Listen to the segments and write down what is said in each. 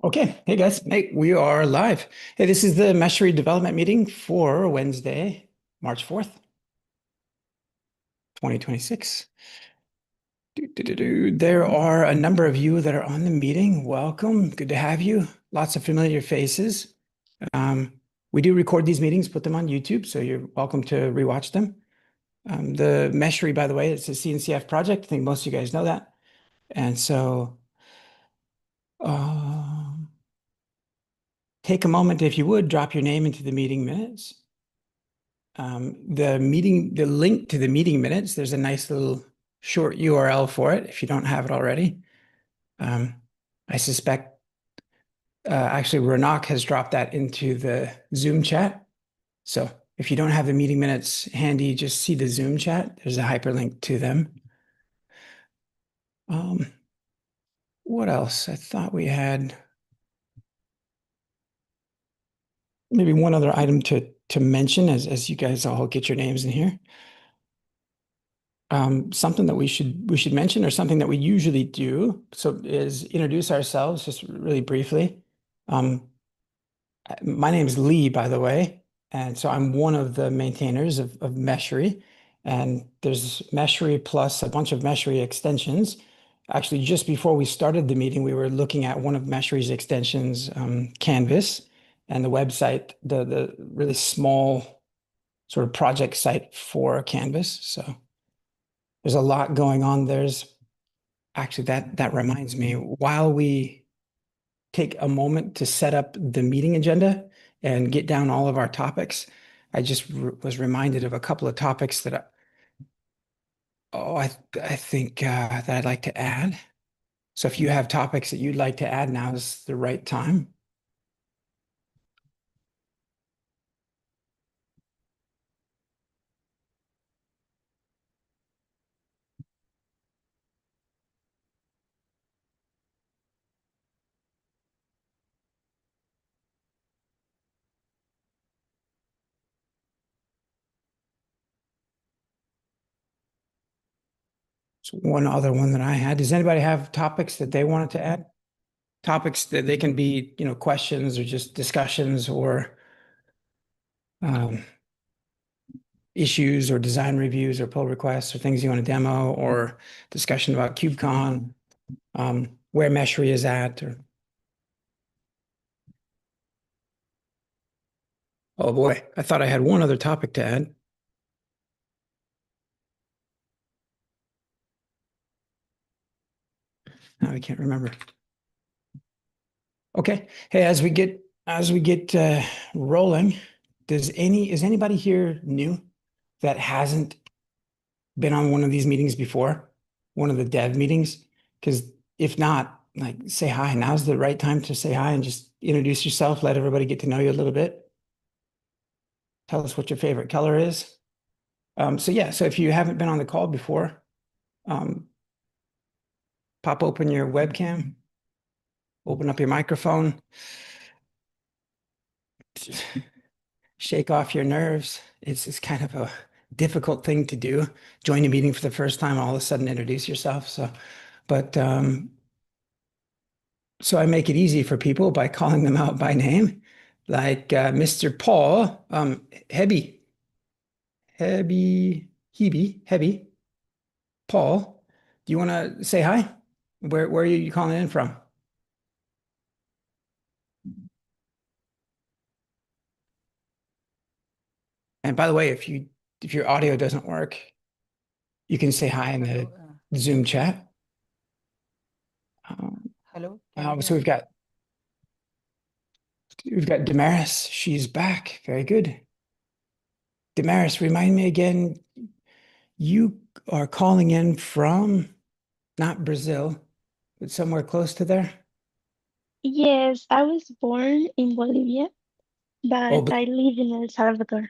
Okay. Hey guys. Hey, we are live. Hey, this is the Meshery development meeting for Wednesday, March 4th, 2026. There are a number of you that are on the meeting. Welcome. Good to have you. Lots of familiar faces. We do record these meetings, put them on YouTube, so you're welcome to rewatch them. The Meshery, by the way, it's a CNCF project. I think most of you guys know that. And so um, take a moment, if you would, drop your name into the meeting minutes. The link to the meeting minutes, there's a nice little short URL for it if you don't have it already. I suspect, actually, Ronak has dropped that into the Zoom chat. So if you don't have the meeting minutes handy, just see the Zoom chat. There's a hyperlink to them. What else? I thought we had maybe one other item to mention as you guys all get your names in here. Something that we should mention, or something that we usually do, so is introduce ourselves just really briefly. My name is Lee, by the way, and so I'm one of the maintainers of Meshery, and there's Meshery plus a bunch of Meshery extensions. Actually, just before we started the meeting, we were looking at one of Meshery's extensions, Canvas, and the website, the really small sort of project site for Canvas. So there's a lot going on. There's actually that reminds me, while we take a moment to set up the meeting agenda and get down all of our topics, I just was reminded of a couple of topics that I think that I'd like to add. So if you have topics that you'd like to add, now is the right time. So one other one that I had. Does anybody have topics that they wanted to add? Topics that they can be, questions or just discussions, or um, issues or design reviews or pull requests or things you want to demo, or discussion about KubeCon, where Meshery is at, or oh boy, I thought I had one other topic to add. Now I can't remember. Okay. Hey, as we get rolling, is anybody here new that hasn't been on one of these meetings before, one of the dev meetings? Because if not, like, say hi. Now's the right time to say hi and just introduce yourself, let everybody get to know you a little bit. Tell us what your favorite color is. So yeah, so if you haven't been on the call before, um, pop open your webcam, open up your microphone, shake off your nerves. It's kind of a difficult thing to do. Join a meeting for the first time, all of a sudden introduce yourself. So I make it easy for people by calling them out by name, like Mr. Paul, Hebby, Hebby, Paul. Do you want to say hi? Where are you calling in from? And by the way, if your audio doesn't work, you can say hi in the Hello, Zoom chat. Um, hello. Can you hear so we've me? got we've got Damaris. She's back. Very good. Damaris, remind me again, you are calling in from not Brazil, but somewhere close to there. Yes, I was born in Bolivia, Oh, but but I live in El Salvador.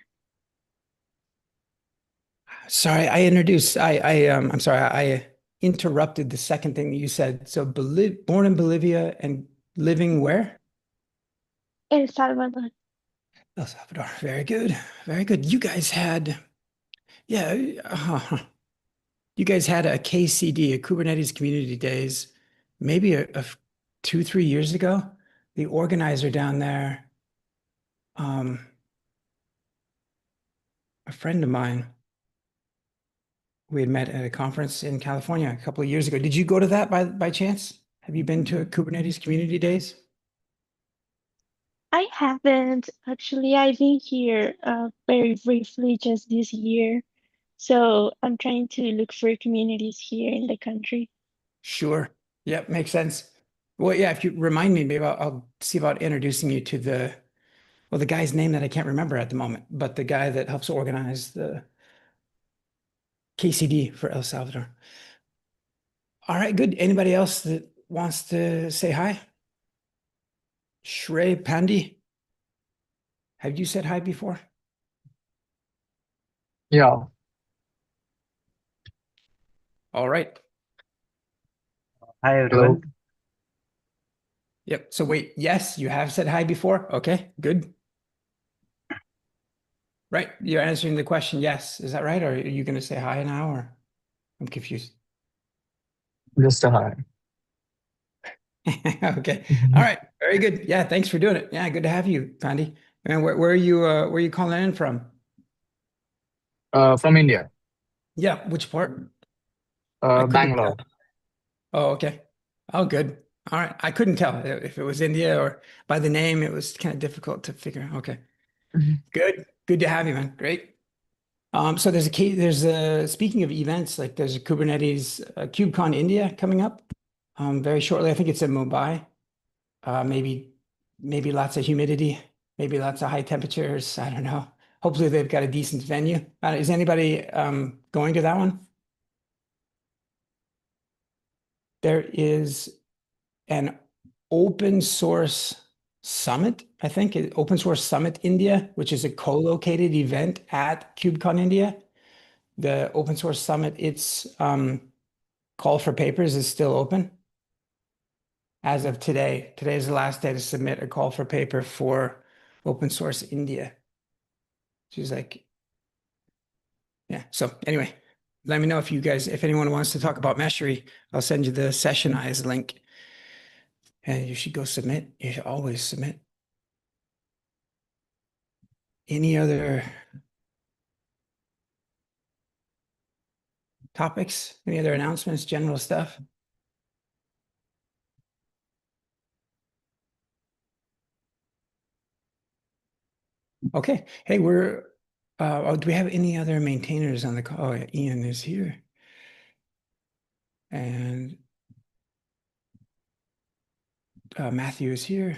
sorry, I'm sorry, I interrupted the second thing that you said. So born in Bolivia and living where? El Salvador. El Salvador. Very good. Very good. Yeah, you guys had a KCD, a Kubernetes Community Days, maybe 2, 3 years ago. the organizer down there, a friend of mine, we had met at a conference in California a couple of years ago. Did you go to that by chance? Have you been to Kubernetes Community Days? I haven't actually. I've been here very briefly just this year. So I'm trying to look for communities here in the country. Sure. Yep, makes sense. Well, yeah, if you remind me, maybe I'll see about introducing you to the guy's name that I can't remember at the moment, but the guy that helps organize the KCD for El Salvador. All right, good. Anybody else that wants to say hi? Shrey Pandi, have you said hi before? Yeah. All right. Hi Hello. everyone. Yep. So wait, yes, you have said hi before. Okay, good. Right. You're answering the question yes. Is that right? Or are you going to say hi now or I'm confused. Just a hi. Okay. All right. Very good. Yeah, thanks for doing it. Yeah, good to have you, Pandi. And where are you calling in from? From India, Yeah, which part? I couldn't Bangalore. tell. Oh, okay. Oh, good. All right. I couldn't tell if it was India or by the name, it was kind of difficult to figure out. Okay. Mhm. Good. Good to have you, man. Great. So speaking of events, like there's a Kubernetes KubeCon India coming up very shortly. I think it's in Mumbai. Maybe lots of humidity, maybe lots of high temperatures. I don't know. Hopefully they've got a decent venue. Is anybody going to that one? There is an open source summit, I think, Open Source Summit India, which is a co-located event at KubeCon India. The Open Source Summit, its call for papers is still open as of today. Today is the last day to submit a call for paper for Open Source India. She's like, yeah. So anyway, let me know if anyone wants to talk about Meshery, I'll send you the session eyes link. And you should go submit. You should always submit. Any other topics? Any other announcements, general stuff? Okay. Hey, do we have any other maintainers on the call? Oh, yeah, Ian is here. And Matthew is here.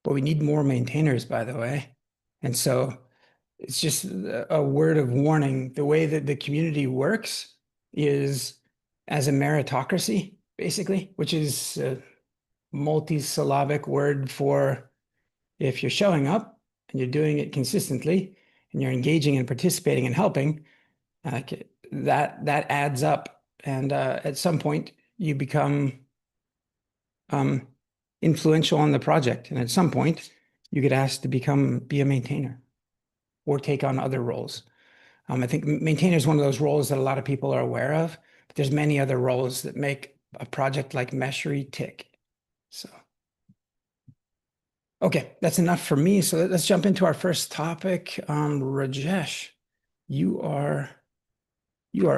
But we need more maintainers, by the way. And so it's just a word of warning. The way that the community works is as a meritocracy, basically, which is a multi-syllabic word for if you're showing up and you're doing it consistently and you're engaging and participating and helping, that adds up. And at some point, you become influential on the project. And at some point, you get asked to be a maintainer or take on other roles. I think maintainer is one of those roles that a lot of people are aware of, but there's many other roles that make a project like Meshery tick. So, okay, that's enough for me. So let's jump into our first topic. Rajesh, you are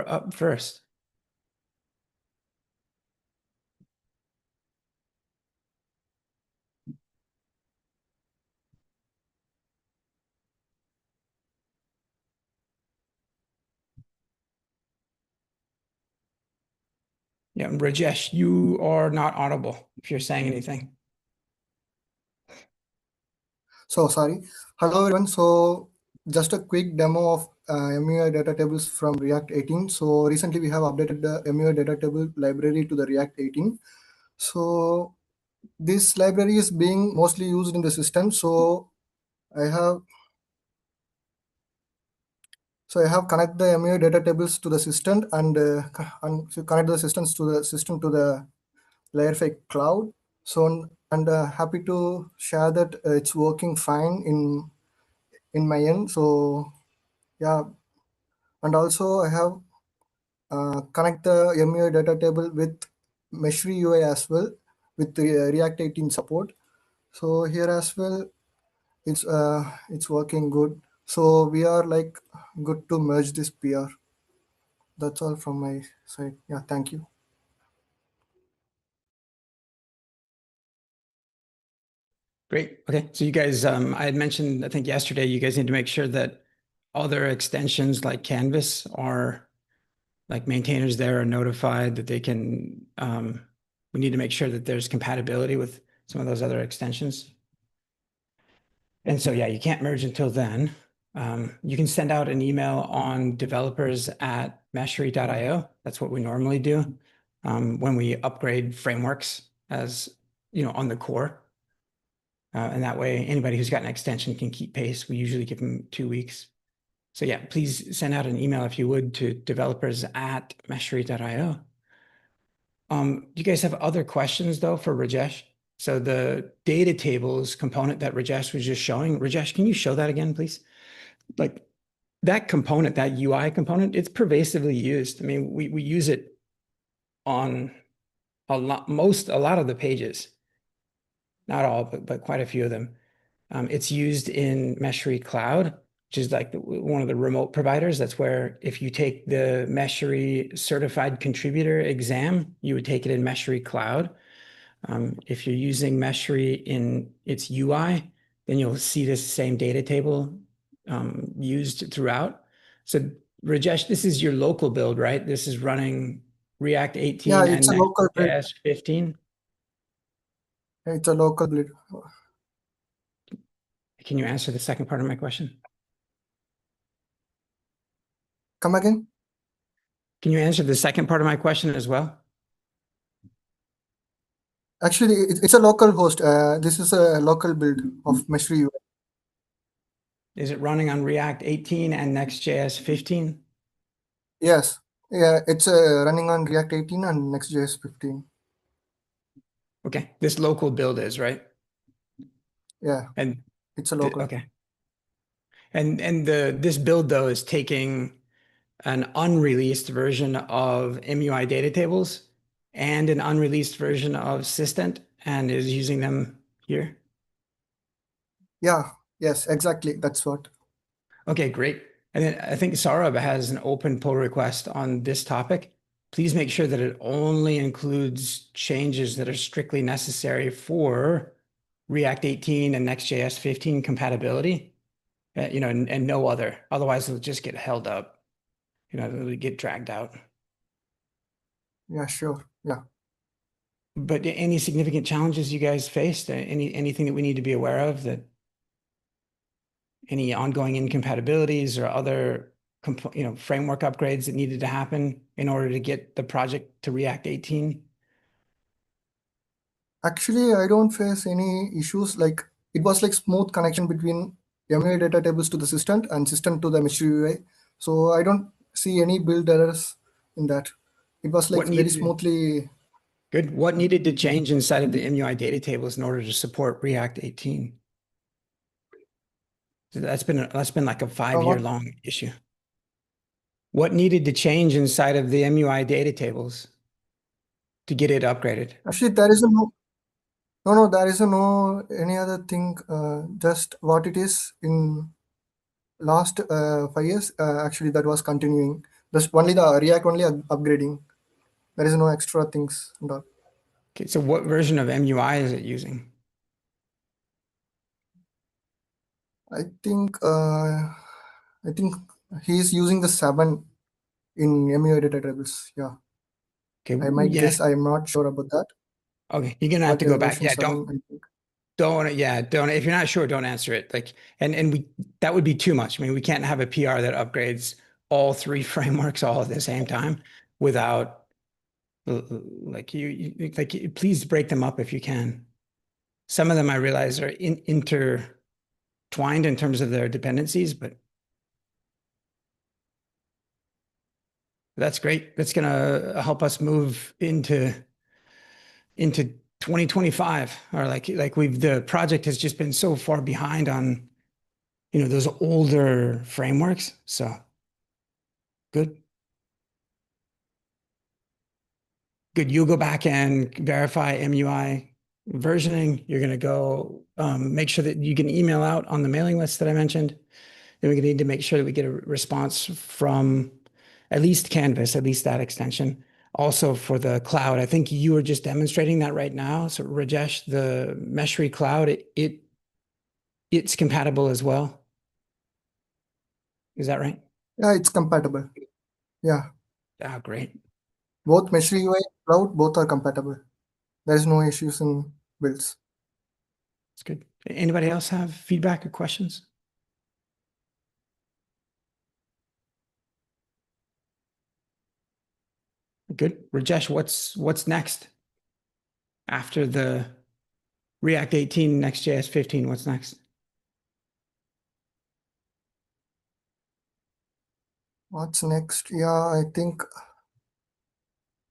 up first. Yeah, Rajesh, you are not audible if you're saying anything. So sorry. Hello everyone. So just a quick demo of MUI data tables from React 18. So recently we have updated the MUI data table library to the React 18. So this library is being mostly used in the system. So I have connect the MUI data tables to the system and so connect the systems to the system to the layer 5 cloud. So and happy to share that it's working fine in my end. So yeah, and also I have connect the MUI data table with Meshery UI as well with the React 18 support. So here as well, it's working good. So we are like good to merge this PR. That's all from my side. Yeah, thank you. Great. Okay. So you guys, I had mentioned, I think yesterday, you guys need to make sure that other extensions like Canvas are like maintainers there are notified that they can, we need to make sure that there's compatibility with some of those other extensions. And so, yeah, you can't merge until then. You can send out an email on developers@meshery.io. That's what we normally do when we upgrade frameworks as, on the core. And that way, anybody who's got an extension can keep pace. We usually give them 2 weeks. So yeah, please send out an email if you would to developers@meshery.io. You guys have other questions though for Rajesh? So the data tables component that Rajesh was just showing, Rajesh, can you show that again, please? Like that component, that UI component, it's pervasively used. I mean, we use it on a lot of the pages. Not all, but quite a few of them. It's used in Meshery Cloud, which is like one of the remote providers. That's where if you take the Meshery certified contributor exam, you would take it in Meshery Cloud. If you're using Meshery in its UI, then you'll see this same data table used throughout. So Rajesh, this is your local build, right? This is running React 18 Yeah, and it's a local build. Next.js 15. It's a local build. Can you answer the second part of my question? Come again? Can you answer the second part of my question as well? Actually, it's a local host. This is a local build of Meshery UI. Is it running on React 18 and Next.js 15? Yes. Yeah, it's running on React 18 and Next.js 15. Okay, this local build is, right? Yeah, And it's a local. okay. And this build though is taking an unreleased version of MUI data tables and an unreleased version of Systent and is using them here. Yeah, yes, exactly. That's what. Okay, great. And then I think Saurabh has an open pull request on this topic. Please make sure that it only includes changes that are strictly necessary for React 18 and Next.js 15 compatibility, and no other. Otherwise, it'll just get held up. It'll get dragged out. Yeah, sure. Yeah. But any significant challenges you guys faced? Anything that we need to be aware of, that any ongoing incompatibilities or other framework upgrades that needed to happen in order to get the project to React 18? Actually, I don't face any issues. Like it was like smooth connection between MUI data tables to the system and system to the Meshery UI. So I don't see any build errors in that. It was like What very needed smoothly. Good. What needed to change inside of the MUI data tables in order to support React 18? So that's been like a 5-year long issue. What needed to change inside of the MUI data tables to get it upgraded? Actually, there is a no, there is a no any other thing. Just what it is in last 5 years. Actually, that was continuing. Just only the React only upgrading. There is no extra things and all. Okay, so what version of MUI is it using? I think he's using the 7 in MUI data tables. Yeah, Okay, I might yeah. guess. I'm not sure about that. Okay, you're gonna have But to go back. version Yeah, 7, I think. don't. If you're not sure, don't answer it. Like, and that would be too much. I mean, we can't have a PR that upgrades all 3 frameworks all at the same time without please break them up if you can. Some of them I realize are intertwined in terms of their dependencies, but that's great. That's gonna help us move into 2025, or like the project has just been so far behind on those older frameworks. So good. Good. You'll go back and verify MUI versioning. You're going to go make sure that you can email out on the mailing list that I mentioned. Then we're going to need to make sure that we get a response from at least Canvas, at least that extension. Also for the cloud, I think you were just demonstrating that right now. So Rajesh, the Meshery cloud, it's compatible as well. Is that right? Yeah, it's compatible. Yeah, Ah, great. both Meshery UI and Cloud both are compatible. There is no issues in builds. That's good. Anybody else have feedback or questions? Good. Rajesh, what's next? After the React 18, Next.js 15, what's next? What's next? Yeah, I think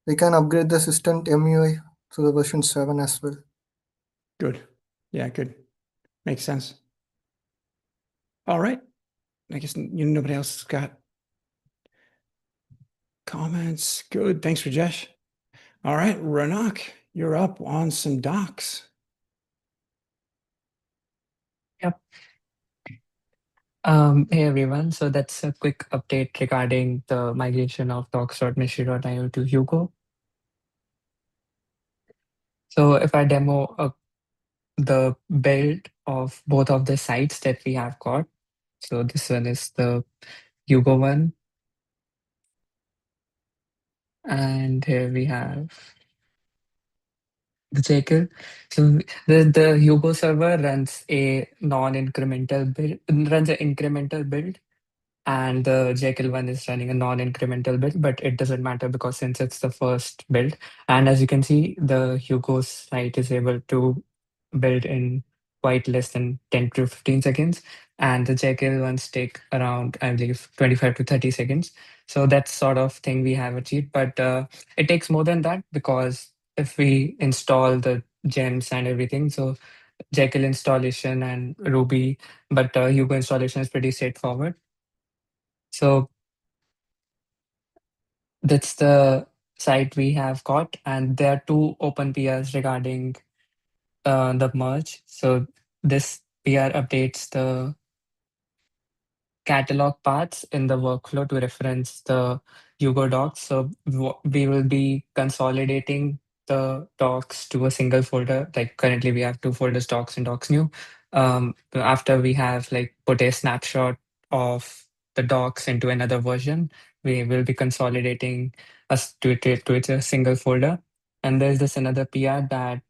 we can upgrade the assistant MUI to the version 7 as well. Good. Yeah, good. Makes sense. All right. I guess nobody else has got comments. Good. Thanks, Rajesh. All right, Ranak, you're up on some docs. Yep. Hey everyone. So that's a quick update regarding the migration of docs.meshery.io to Hugo. So if I demo the build of both of the sites that we have got. So this one is the Hugo one. And here we have the Jekyll. So the Hugo server runs a non-incremental build, runs an incremental build, and the Jekyll one is running a non-incremental build, but it doesn't matter because since it's the first build, and as you can see, the Hugo site is able to build in quite less than 10 to 15 seconds, and the Jekyll ones take around, I believe, 25 to 30 seconds. So that's sort of thing we have achieved, but it takes more than that because if we install the gems and everything, so Jekyll installation and Ruby, but Hugo installation is pretty straightforward. So that's the site we have got, and there are two open PRs regarding the merge. So this PR updates the catalog paths in the workflow to reference the Hugo docs. So we will be consolidating the docs to a single folder. Like currently we have two folders, docs and docs new. After we have like put a snapshot of the docs into another version, we will be consolidating us to a single folder. And there's this another PR that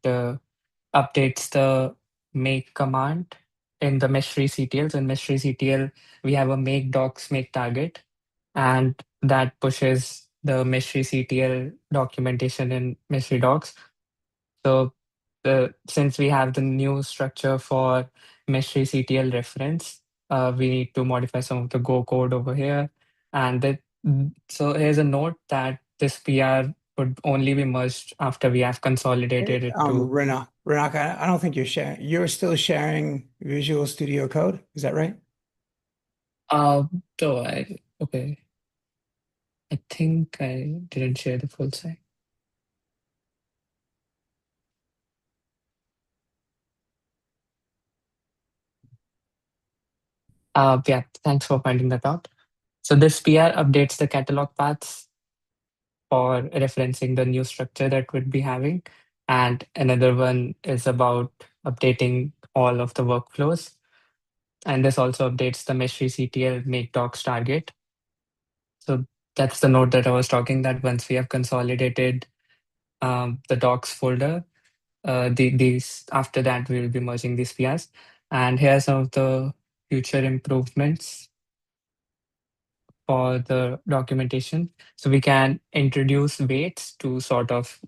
updates the make command in the Meshery CTL. So in Meshery CTL, we have a make docs make target, and that pushes the Meshery CTL documentation in Meshery docs. So since we have the new structure for Meshery CTL reference, we need to modify some of the Go code over here. And so here's a note that this PR would only be merged after we have consolidated it to. Ranak, I don't think you're sharing. You're still sharing Visual Studio Code. Is that right? Uh, okay. I think I didn't share the full site. Yeah, thanks for pointing that out. So this PR updates the catalog paths for referencing the new structure that we'd be having. And another one is about updating all of the workflows. And this also updates the Meshery CTL make docs target. So that's the note that I was talking, that once we have consolidated the docs folder, these after that we will be merging these PRs. And here are some of the future improvements for the documentation. So we can introduce weights to sort of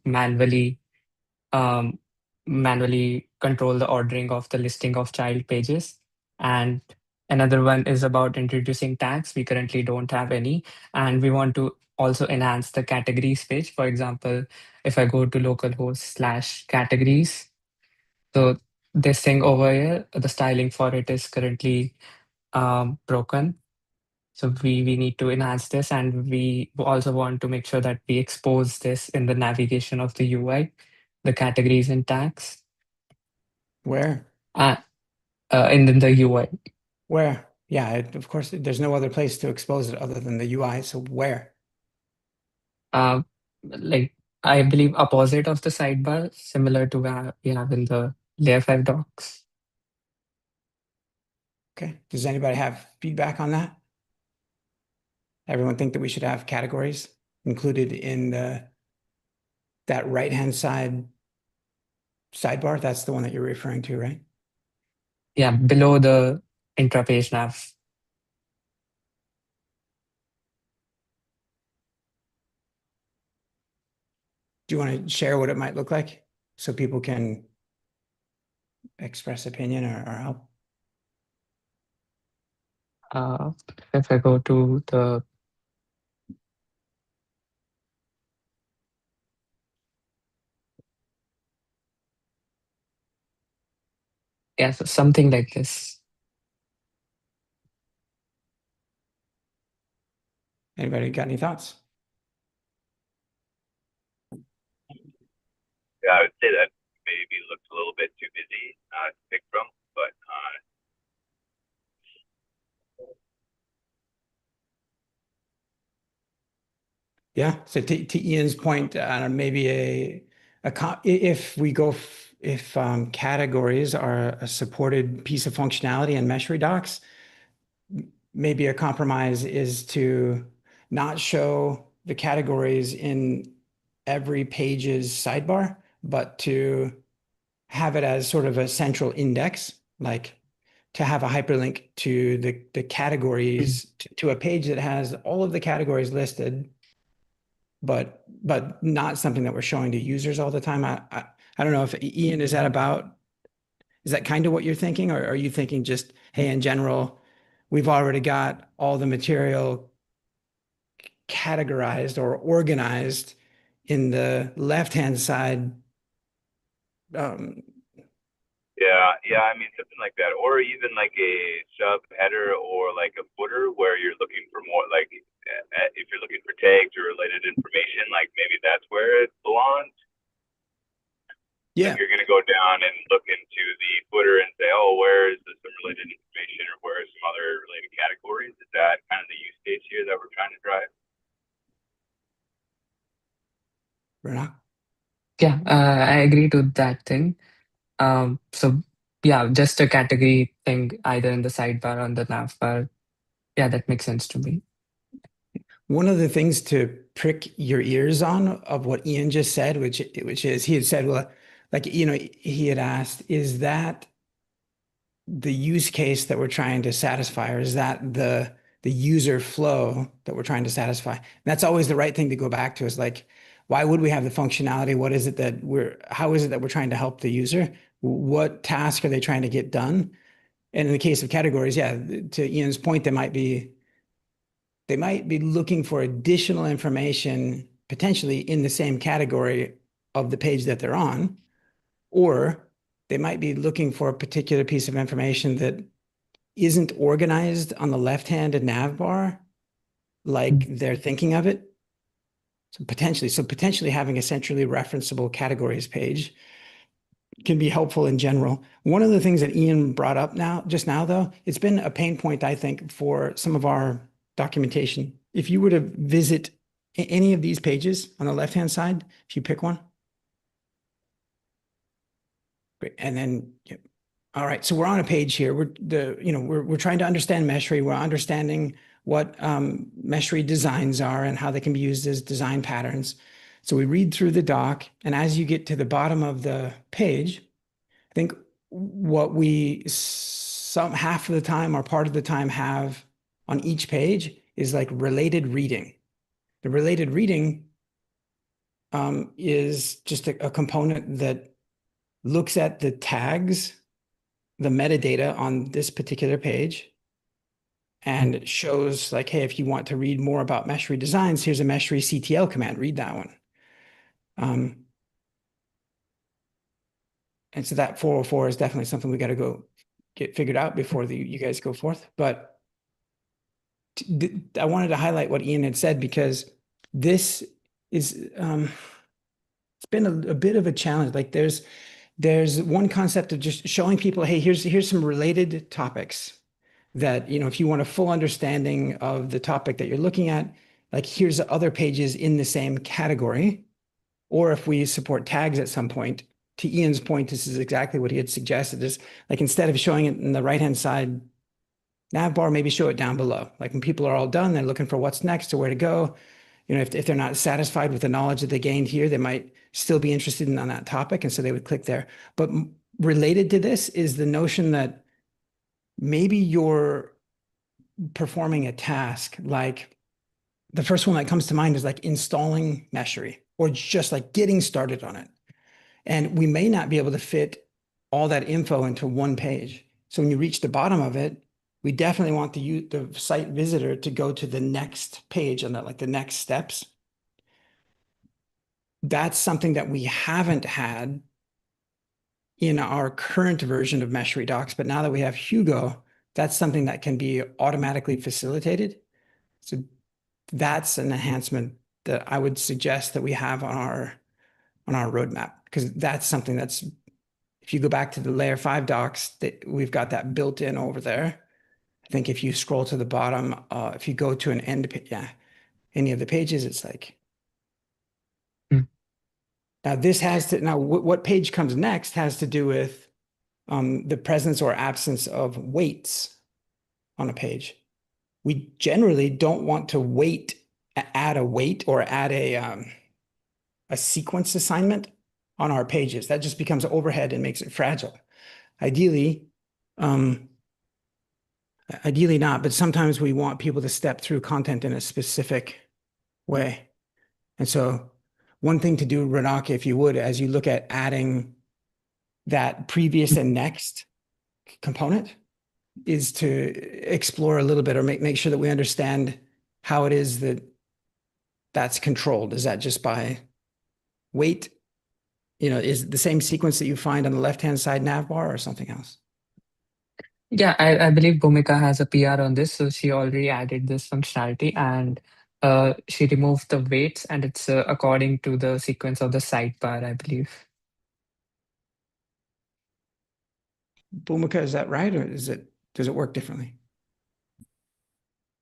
um, manually control the ordering of the listing of child pages. And another one is about introducing tags. We currently don't have any, and we want to also enhance the categories page. For example, if I go to localhost/categories, so this thing over here, the styling for it is currently broken. So we need to enhance this, and we also want to make sure that we expose this in the navigation of the UI, the categories and tags, Where? uh, in the UI. Where? Yeah, of course, there's no other place to expose it other than the UI. So where? Like I believe opposite of the sidebar, similar to what we have in the layer 5 docs. Okay. Does anybody have feedback on that? Everyone think that we should have categories included in that right-hand side sidebar? That's the one that you're referring to, right? Yeah, below the intra-page nav. Do you want to share what it might look like so people can express opinion or help? If I go to the yeah, so something like this. Anybody got any thoughts? Yeah, I would say that maybe looks a little bit too busy to pick from, but Yeah. So to Ian's point, maybe if we go if categories are a supported piece of functionality in Meshery docs, maybe a compromise is to not show the categories in every page's sidebar, but to have it as sort of a central index, like to have a hyperlink to the categories to a page that has all of the categories listed, but not something that we're showing to users all the time. I don't know if Ian, is that kind of what you're thinking, or are you thinking just, hey, in general, we've already got all the material categorized or organized in the left-hand side? yeah, I mean something like that, or even like a sub header or like a footer where you're looking for more, like if you're looking for tags or related information, like maybe that's where it belongs. Yeah. Like you're going to go down and look into the footer and say, oh, where is this some related information or where are some other related categories? Is that kind of the use case here that we're trying to drive? Renat? Yeah, I agree to that thing. So yeah, just a category thing either in the sidebar or on the nav bar. Yeah, that makes sense to me. One of the things to prick your ears on of what Ian just said, which is he had said, well, like, he had asked, is that the use case that we're trying to satisfy, or is that the user flow that we're trying to satisfy? And that's always the right thing to go back to, is like, why would we have the functionality? How is it that we're trying to help the user? What task are they trying to get done? And in the case of categories, yeah, to Ian's point, they might be looking for additional information potentially in the same category of the page that they're on, or they might be looking for a particular piece of information that isn't organized on the left-hand nav bar like they're thinking of it. So potentially having a centrally referenceable categories page can be helpful in general. One of the things that Ian brought up just now, though, it's been a pain point, I think, for some of our documentation. If you were to visit any of these pages on the left-hand side, if you pick one, great, and then, yep. All right, so we're on a page here. We're trying to understand Meshery. We're understanding what Meshery designs are and how they can be used as design patterns. So we read through the doc, and as you get to the bottom of the page, I think what we half of the time or part of the time have on each page is like related reading. The related reading is just a component that looks at the tags, the metadata on this particular page, and shows like, hey, if you want to read more about Meshery designs, here's a Meshery CTL command, read that one. And so that 404 is definitely something we got to go get figured out before you guys go forth. But I wanted to highlight what Ian had said because this is it's been a bit of a challenge. Like there's one concept of just showing people, hey, here's some related topics that, if you want a full understanding of the topic that you're looking at, like here's other pages in the same category. Or if we support tags at some point, to Ian's point, this is exactly what he had suggested, is like instead of showing it in the right-hand side nav bar, maybe show it down below. Like when people are all done, they're looking for what's next or where to go. If they're not satisfied with the knowledge that they gained here, they might still be interested in on that topic. And so they would click there. But related to this is the notion that maybe you're performing a task, like the first one that comes to mind is like installing Meshery or just like getting started on it. And we may not be able to fit all that info into one page. So when you reach the bottom of it, we definitely want the site visitor to go to the next page on that, like the next steps. That's something that we haven't had in our current version of Meshery Docs, but now that we have Hugo, that's something that can be automatically facilitated. So that's an enhancement that I would suggest that we have on our roadmap, because that's something that's, if you go back to the layer 5 docs, that we've got that built in over there. I think if you scroll to the bottom, if you go to an end, any of the pages, it's like, now this has to, now what page comes next has to do with the presence or absence of weights on a page. We generally don't want to add a weight or add a sequence assignment on our pages. That just becomes overhead and makes it fragile. Ideally not, but sometimes we want people to step through content in a specific way. And so one thing to do, Ranak, if you would, as you look at adding that previous and next component, is to explore a little bit or make sure that we understand how it is that that's controlled. Is that just by weight? Is it the same sequence that you find on the left-hand side nav bar or something else? Yeah, I believe Bhumika has a PR on this, so she already added this functionality and she removed the weights and it's according to the sequence of the sidebar, I believe. Bhumika, is that right? Or does it work differently?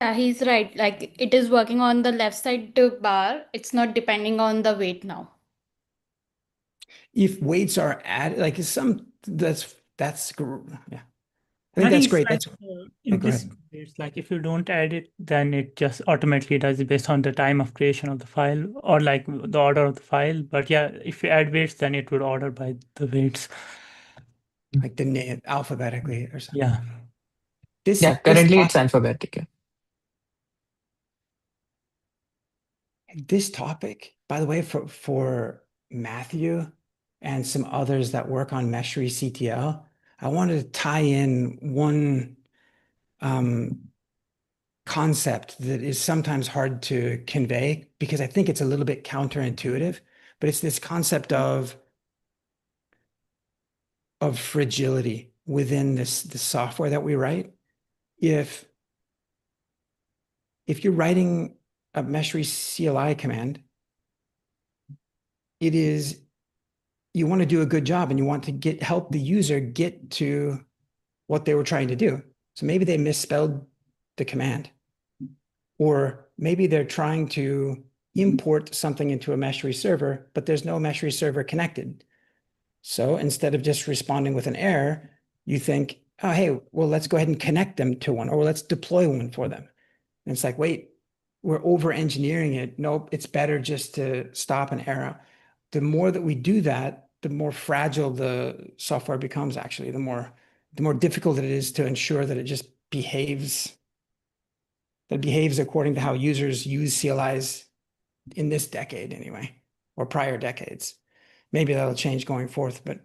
Yeah, he's right. Like it is working on the left side bar. It's not depending on the weight now. If weights are added, like that's yeah. I No, think that's he's great. right. That's In go this, ahead. it's like if you don't add it, then it just automatically does it based on the time of creation of the file or like the order of the file. But yeah, if you add weights, then it would order by the weights. Like the name alphabetically or something. Yeah. Yeah, currently it's alphabetic. This topic, by the way, for Matthew and some others that work on Meshery CTL, I wanted to tie in one concept that is sometimes hard to convey because I think it's a little bit counterintuitive, but it's this concept of fragility within the software that we write. If you're writing a Meshery CLI command, you want to do a good job and you want to help the user get to what they were trying to do. So maybe they misspelled the command, or maybe they're trying to import something into a Meshery server, but there's no Meshery server connected. So instead of just responding with an error, you think, oh, hey, well, let's go ahead and connect them to one, or let's deploy one for them. And it's like, wait, we're over engineering it. Nope, it's better just to stop an error. The more that we do that, the more fragile the software becomes, actually, the more difficult it is to ensure that it just behaves according to how users use CLIs in this decade anyway, or prior decades. Maybe that'll change going forth, but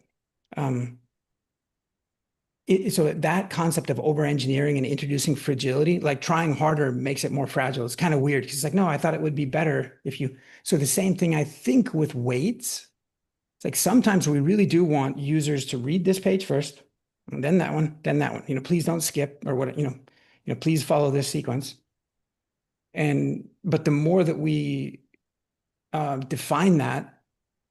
so that concept of over-engineering and introducing fragility, like trying harder makes it more fragile. It's kind of weird because it's like, no, I thought it would be better if you. So the same thing I think with weights. It's like sometimes we really do want users to read this page first, and then that one, then that one. Please don't skip or what. Please follow this sequence. But the more that we define that,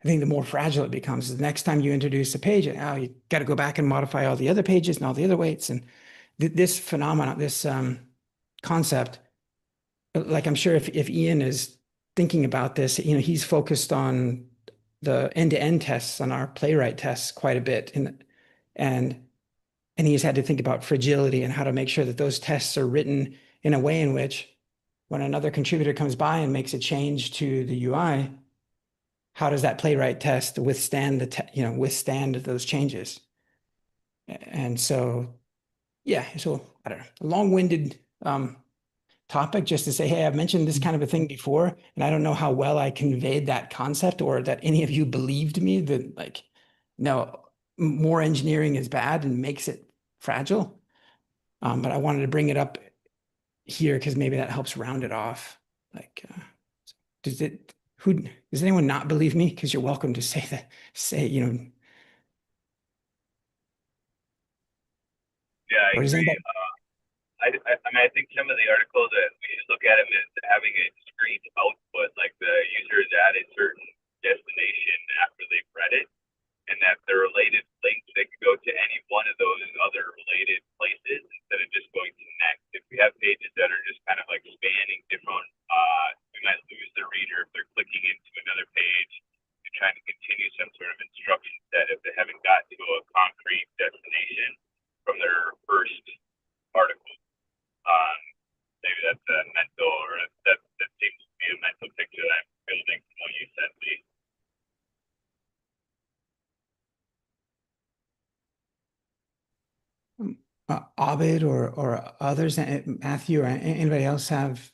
I think the more fragile it becomes. The next time you introduce a page, now you got to go back and modify all the other pages and all the other weights. And this phenomenon, this concept, like I'm sure if Ian is thinking about this, he's focused on the end-to-end tests on our playwright tests quite a bit. And he's had to think about fragility and how to make sure that those tests are written in a way in which when another contributor comes by and makes a change to the UI, how does that playwright test withstand withstand those changes? And so, yeah, so I don't know, a long-winded topic just to say, hey, I've mentioned this kind of a thing before, and I don't know how well I conveyed that concept or that any of you believed me that like, no, more engineering is bad and makes it fragile. But I wanted to bring it up here because maybe that helps round it off. Like, does anyone not believe me? Because you're welcome to say that, Yeah, I or does agree. anybody? I mean, I think some of the articles that we should look at them as having a discrete output, like the user is at a certain destination after they've read it, and that the related links, they could go to any one of those other related places instead of just going to next. If we have pages that are just kind of like spanning different, we might lose the reader if they're clicking into another page and trying to continue some sort of instruction set if they haven't got to a concrete destination from their first article. Maybe that's a mental, or that seems to be a mental picture that I'm building from what you said, Lee. Abid or others, Matthew or anybody else have,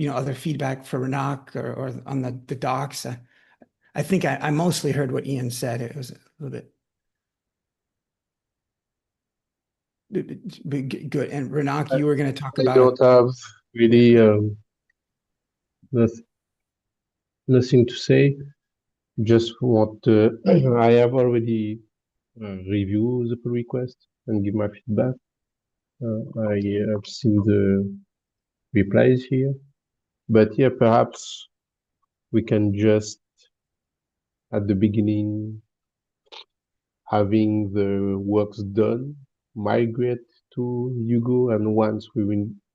other feedback for Ranak or on the docs? I think I mostly heard what Ian said. It was a little bit good. And Ranak, you were going to talk I about don't have really nothing to say. Just what I have already reviewed the pull request and give my feedback. I have seen the replies here, but yeah, perhaps we can just at the beginning, having the works done, migrate to Hugo, and once we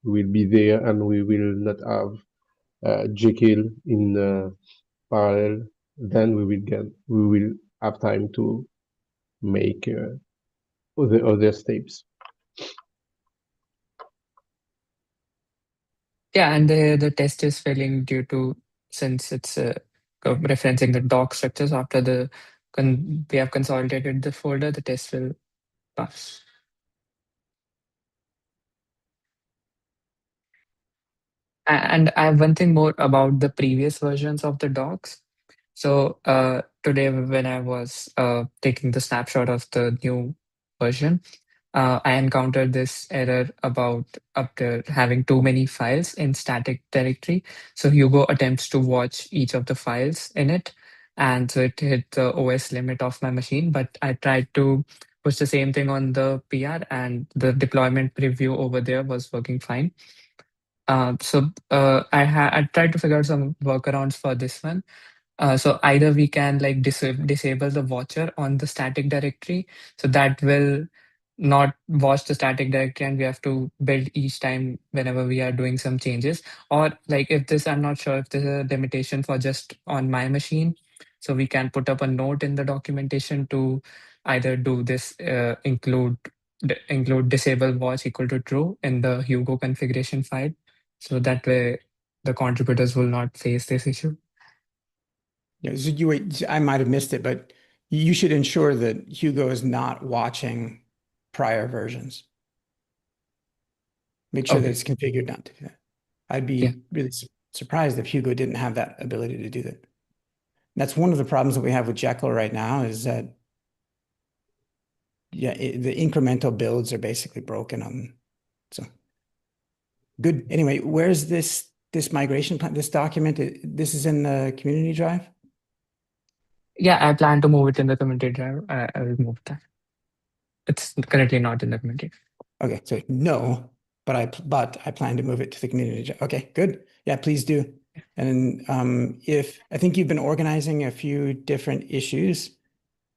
will be there and we will not have Jekyll in parallel, then we will have time to make other steps. Yeah, and the test is failing due to, since it's referencing the doc structures after we have consolidated the folder, the test will pass. And I have one thing more about the previous versions of the docs. So today when I was taking the snapshot of the new version, I encountered this error about after having too many files in static directory. So Hugo attempts to watch each of the files in it, and so it hit the OS limit of my machine. But I tried to push the same thing on the PR, and the deployment preview over there was working fine. I tried to figure out some workarounds for this one. So either we can like disable the watcher on the static directory, so that will not watch the static directory and we have to build each time whenever we are doing some changes. Or like if this, I'm not sure if there's a limitation for just on my machine. So we can put up a note in the documentation to either do this, include disable watch equal to true in the Hugo configuration file. So that way the contributors will not face this issue. Yeah, so I might have missed it, but you should ensure that Hugo is not watching prior versions. Make sure that it's configured not to do that. I'd be really surprised if Hugo didn't have that ability to do that. That's one of the problems that we have with Jekyll right now is that, yeah, the incremental builds are basically broken on. So good. Anyway, where's this migration plan, this document? This is in the community drive? Yeah, I plan to move it in the community drive. I will move that. It's currently not in the community. Okay, so no, but I plan to move it to the community. Okay, good. Yeah, please do. And if I think you've been organizing a few different issues,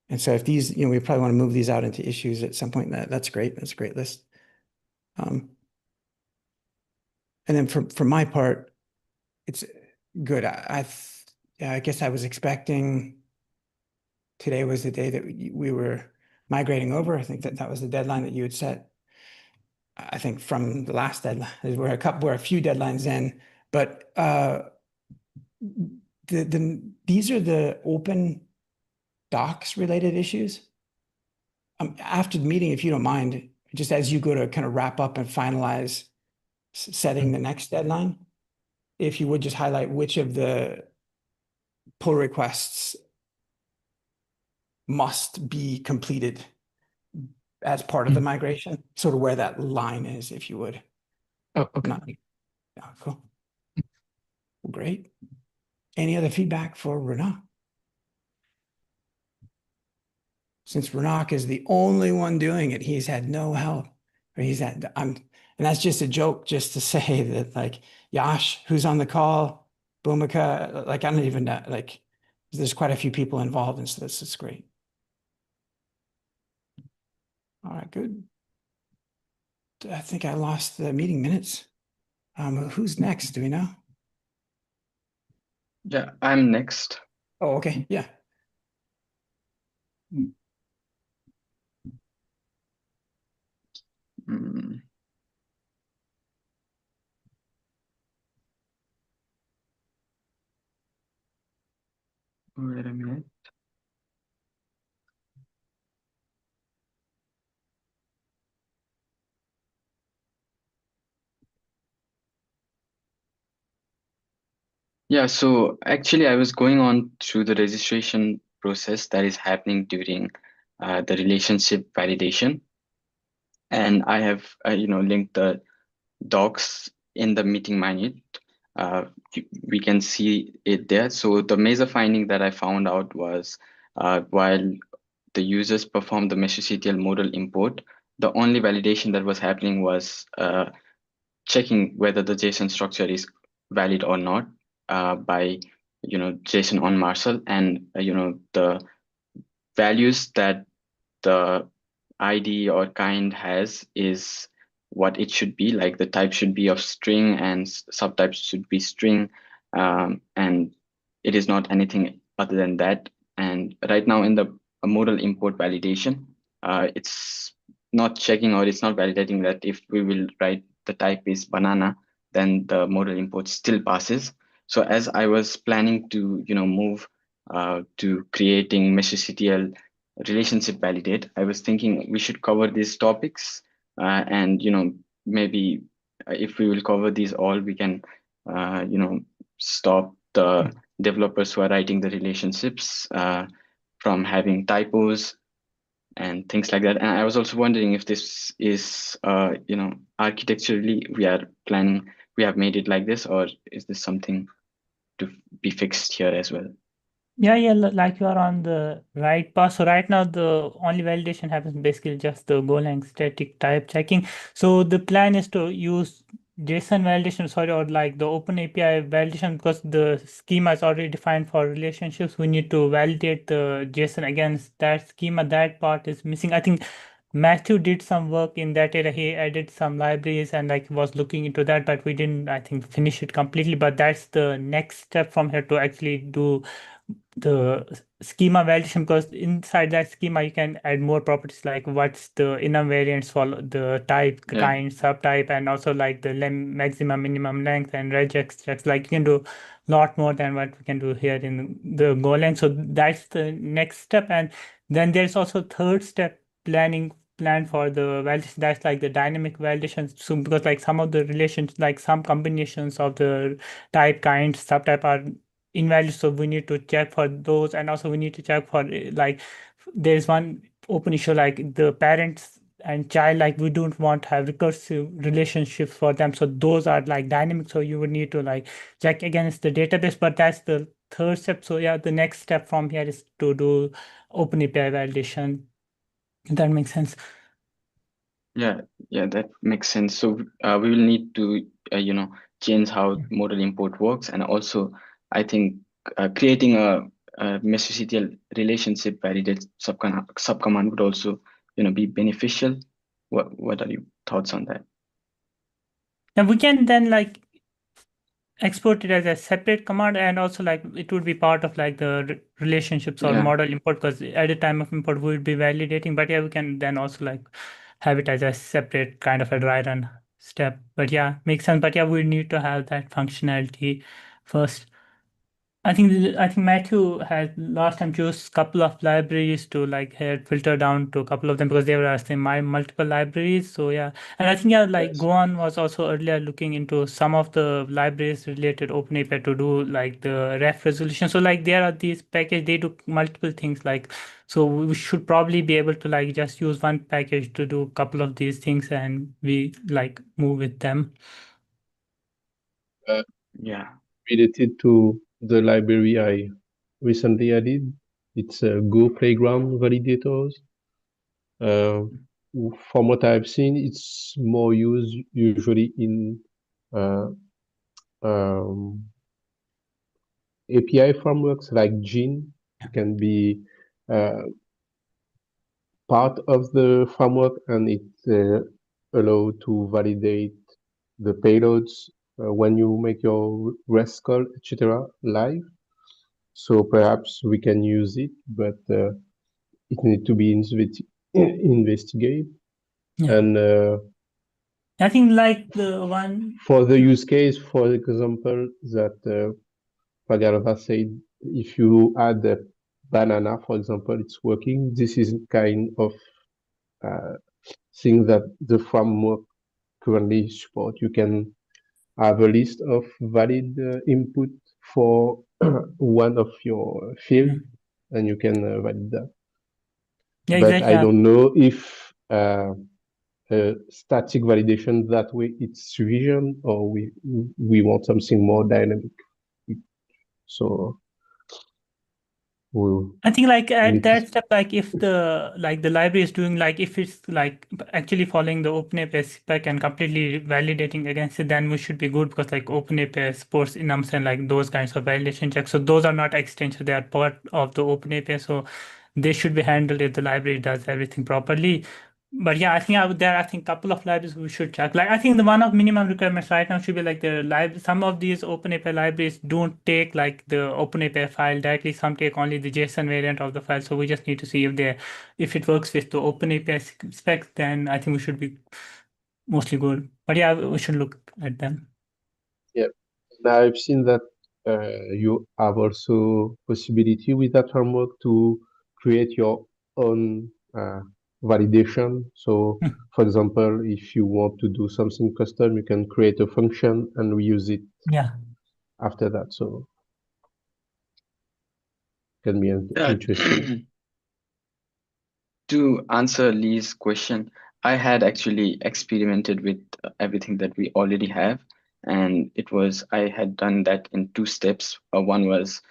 and so if these, we probably want to move these out into issues at some point. That's great. That's a great list. And then for my part, it's good. I guess I was expecting today was the day that we were migrating over. I think that was the deadline that you had set. I think from the last deadline, we're a few deadlines in, but these are the open docs related issues. After the meeting, if you don't mind, just as you go to kind of wrap up and finalize setting the next deadline, if you would just highlight which of the pull requests must be completed as part of the migration, sort of where that line is, if you would. Oh, okay. Yeah, cool. Great. Any other feedback for Renaud? Since Renaud is the only one doing it, he's had no help. Or and that's just a joke, just to say that, like, Yash, who's on the call, Bhumika, like, I don't even know, like, there's quite a few people involved, and so this is great. All right, good. I think I lost the meeting minutes. Who's next? Do we know? Yeah, I'm next. Oh, okay. Yeah. Mm. Wait a minute. Yeah, so actually I was going on through the registration process that is happening during the relationship validation. And I have, linked the docs in the meeting minute. We can see it there. So the major finding that I found out was while the users performed the Meshery modal import, the only validation that was happening was checking whether the JSON structure is valid or not by JSON on Marshall, and the values that the ID or kind has is what it should be. Like the type should be of string and subtypes should be string, and it is not anything other than that. And right now in the modal import validation, it's not checking, or it's not validating that if we will write the type is banana, then the modal import still passes. So as I was planning to move to creating MeshCTL relationship validate, I was thinking we should cover these topics, and maybe if we will cover these all, we can stop the developers who are writing the relationships from having typos and things like that. And I was also wondering if this is architecturally we have made it like this, or is this something to be fixed here as well? Yeah, like you are on the right path. So right now the only validation happens basically just the Golang static type checking. So the plan is to use JSON validation, sorry, or like the open API validation, because the schema is already defined for relationships. We need to validate the JSON against that schema. That part is missing. I think Matthew did some work in that area. He added some libraries and like was looking into that, but we didn't, I think, finish it completely. But that's the next step from here to actually do the schema validation, because inside that schema you can add more properties like what's the inner variants for the type, kind, subtype, and also like the maximum, minimum length and regex checks. Like you can do a lot more than what we can do here in the Golang. So that's the next step. And then there's also third step plan for the validation, that's like the dynamic validation. So because like some of the relations, like some combinations of the type, kind, subtype are invalid, so we need to check for those. And also we need to check for like there's one open issue like the parents and child, like we don't want to have recursive relationships for them, so those are like dynamic, so you would need to like check against the database. But that's the third step. So yeah, the next step from here is to do open API validation. If that makes sense. Yeah, that makes sense. So we will need to change how model import works, and also I think creating a mesocetial relationship validate subcommand would also be beneficial. What are your thoughts on that? And we can then like export it as a separate command, and also like it would be part of like the relationships or Yeah. model import, because at the time of import we would be validating. But yeah, we can then also like have it as a separate kind of a dry run step. But yeah, makes sense. But yeah, we need to have that functionality first. I think Matthew had last time chose couple of libraries to like had filter down to a couple of them, because they were asking my multiple libraries. So yeah, and I think yeah, like Yes. Goan was also earlier looking into some of the libraries related OpenAPI to do like the ref resolution. So like there are these package, they do multiple things like, so we should probably be able to like just use one package to do a couple of these things, and we like move with them. Yeah. Related to the library I recently added, it's Go Playground validators. From what I've seen, it's more used usually in uh, um, API frameworks like Gin. It can be uh, part of the framework, and it allow to validate the payloads when you make your REST call, etc. live. So perhaps we can use it, but it needs to be investigated. Yeah. And I think like the one. for the use case, for example, that Pagarva said, if you add a banana, for example, it's working. This is kind of thing that the framework currently support. You can have a list of valid input for one of your field, and you can validate that. Yeah, But exactly. I don't know if static validation that way it's sufficient, or we want something more dynamic. So we'll I think like at need to that step, like if the library is doing like if it's like actually following the OpenAPI spec and completely validating against it, then we should be good, because like OpenAPI supports enums and like those kinds of validation checks. So those are not extensions; they are part of the OpenAPI. So they should be handled if the library does everything properly. But yeah, I think there are, I think, couple of libraries we should check. Like I think the one of minimum requirements right now should be like the library. Some of these OpenAPI libraries don't take like the OpenAPI file directly. Some take only the JSON variant of the file. So we just need to see if it works with the OpenAPI specs. Then I think we should be mostly good. But yeah, we should look at them. Yeah. Now I've seen that you have also possibility with that framework to create your own validation. So, for example, if you want to do something custom, you can create a function and we use it Yeah. after that. So, can be Yeah. interesting. To answer Lee's question, I had actually experimented with everything that we already have, and I had done that in two steps. One was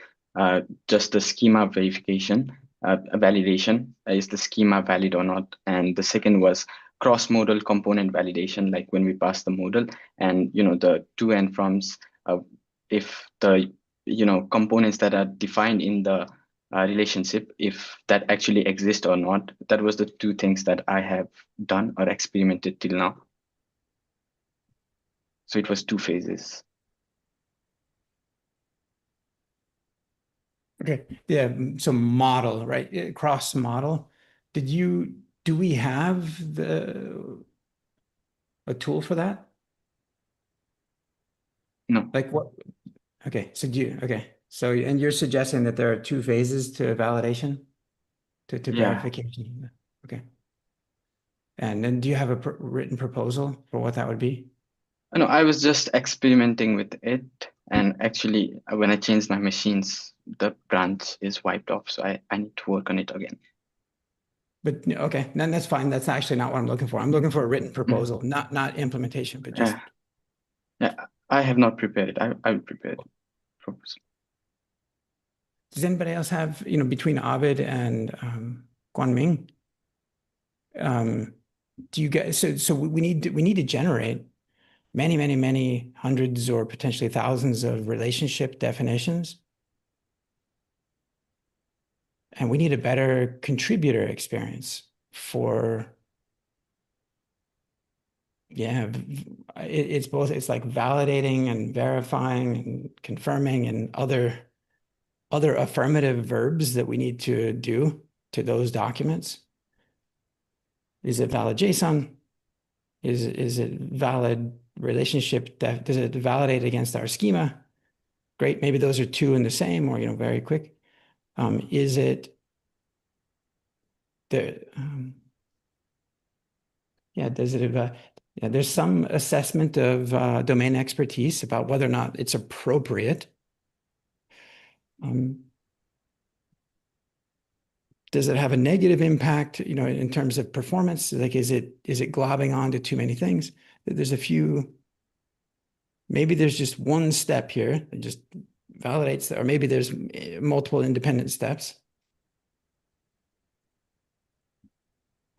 just the schema verification, validation. Is the schema valid or not? And the second was cross-modal component validation, like when we pass the modal and the to and froms, if the components that are defined in the relationship, if that actually exists or not. That was the two things that I have done or experimented till now. So it was two phases. Okay. Yeah. So model, right? Cross model. Do we have a tool for that? No. Like what? Okay. So, and you're suggesting that there are two phases to validation, to Yeah. verification. Okay. And then do you have a written proposal for what that would be? No, I was just experimenting with it. And actually, when I changed my machines, the branch is wiped off. So I need to work on it again. But okay, then that's fine. That's actually not what I'm looking for. I'm looking for a written proposal, not implementation, but just. Yeah, I have not prepared it. I will prepare it. Proposal. Does anybody else have, between Ovid and Guanming, do you guys, so we need to generate many hundreds or potentially thousands of relationship definitions. And we need a better contributor experience for, yeah, it's both, it's like validating and verifying and confirming and other affirmative verbs that we need to do to those documents. Is it valid JSON? Is it valid relationship? Does it validate against our schema? Great, maybe those are two in the same, or very quick. Is it the yeah? Does it yeah? There's some assessment of domain expertise about whether or not it's appropriate. Does it have a negative impact, in terms of performance? Like, is it globbing onto too many things? There's a few. Maybe there's just one step here that just validates, or maybe there's multiple independent steps.